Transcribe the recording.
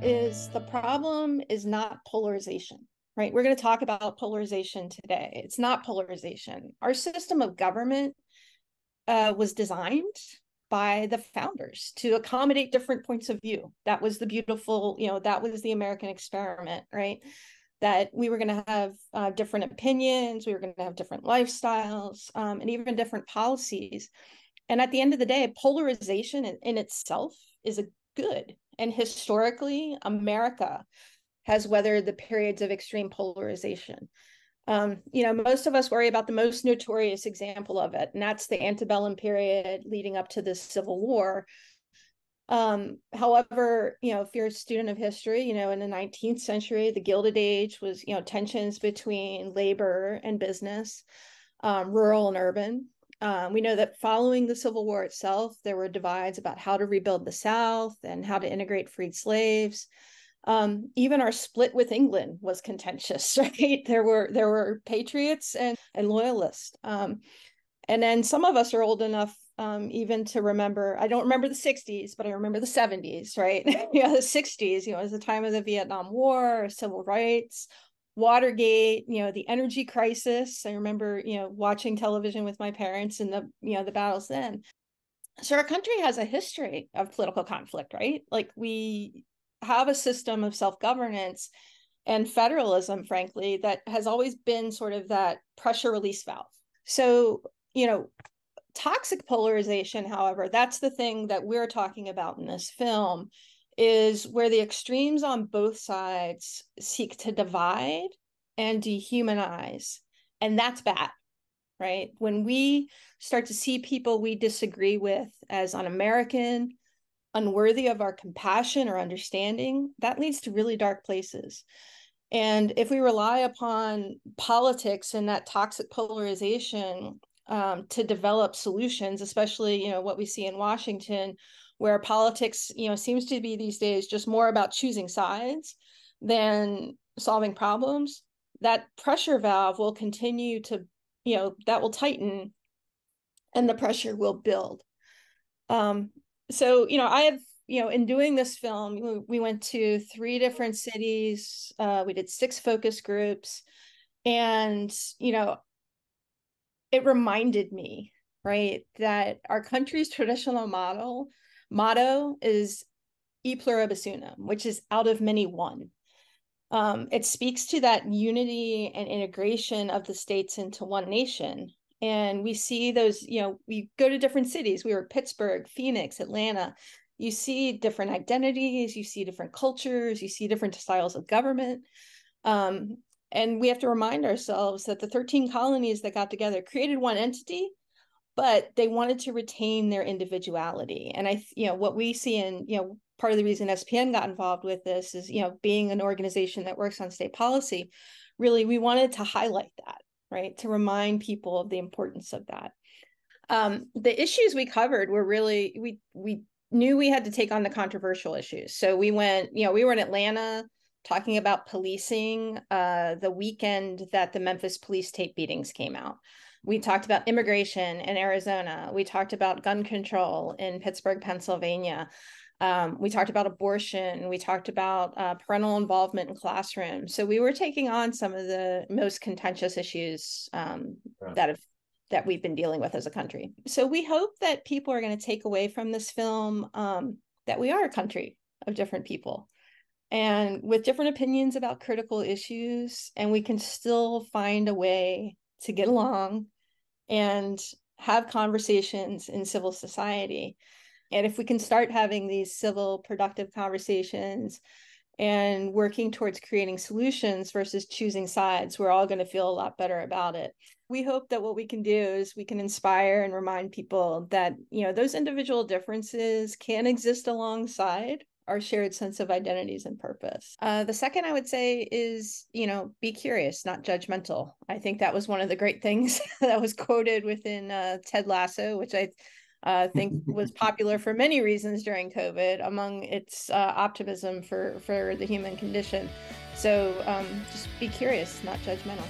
is the problem is not polarization, right? We're going to talk about polarization today. It's not polarization. Our system of government was designed by the founders to accommodate different points of view. That was the beautiful, that was the American experiment, right? That we were going to have different opinions, we were going to have different lifestyles, and even different policies. And at the end of the day, polarization in itself is a good. And historically, America has weathered the periods of extreme polarization. Most of us worry about the most notorious example of it, and that's the antebellum period leading up to the Civil War. However, if you're a student of history, in the 19th century, the Gilded Age was, tensions between labor and business, rural and urban. We know that following the Civil War itself, there were divides about how to rebuild the South and how to integrate freed slaves. Even our split with England was contentious, right? There were patriots and loyalists. And then some of us are old enough even to remember, I don't remember the 60s, but I remember the 70s, right? The 60s, it was the time of the Vietnam War, civil rights, Watergate, the energy crisis. I remember, watching television with my parents and the battles then. So our country has a history of political conflict, right? Like we have a system of self-governance and federalism, frankly, that has always been sort of that pressure release valve. So, toxic polarization, however, that's the thing that we're talking about in this film, is where the extremes on both sides seek to divide and dehumanize. And that's bad, right? When we start to see people we disagree with as un-American, unworthy of our compassion or understanding, that leads to really dark places. And if we rely upon politics and that toxic polarization to develop solutions, especially, what we see in Washington, where politics, seems to be these days just more about choosing sides than solving problems, that pressure valve will continue to, that will tighten and the pressure will build. So, I have, in doing this film, we went to 3 different cities. We did 6 focus groups, and, it reminded me, right, that our country's traditional motto is e pluribus unum, which is out of many one. It speaks to that unity and integration of the states into one nation. And we see those, we go to different cities. We were Pittsburgh, Phoenix, Atlanta. You see different identities, you see different cultures, you see different styles of government. And we have to remind ourselves that the 13 colonies that got together created one entity, but they wanted to retain their individuality. And what we see in, part of the reason SPN got involved with this is, being an organization that works on state policy, really, we wanted to highlight that, right? To remind people of the importance of that. The issues we covered were really, we knew we had to take on the controversial issues. So we went, we were in Atlanta talking about policing the weekend that the Memphis police tape beatings came out. We talked about immigration in Arizona. We talked about gun control in Pittsburgh, Pennsylvania. We talked about abortion. We talked about parental involvement in classrooms. So we were taking on some of the most contentious issues that we've been dealing with as a country. So we hope that people are going to take away from this film that we are a country of different people and with different opinions about critical issues, and we can still find a way to get along and have conversations in civil society. And if we can start having these civil, productive conversations and working towards creating solutions versus choosing sides, we're all going to feel a lot better about it. We hope that what we can do is we can inspire and remind people that, those individual differences can exist alongside our shared sense of identities and purpose. The second I would say is, be curious, not judgmental. I think that was one of the great things that was quoted within Ted Lasso, which I think was popular for many reasons during COVID, among its optimism for the human condition. So just be curious, not judgmental.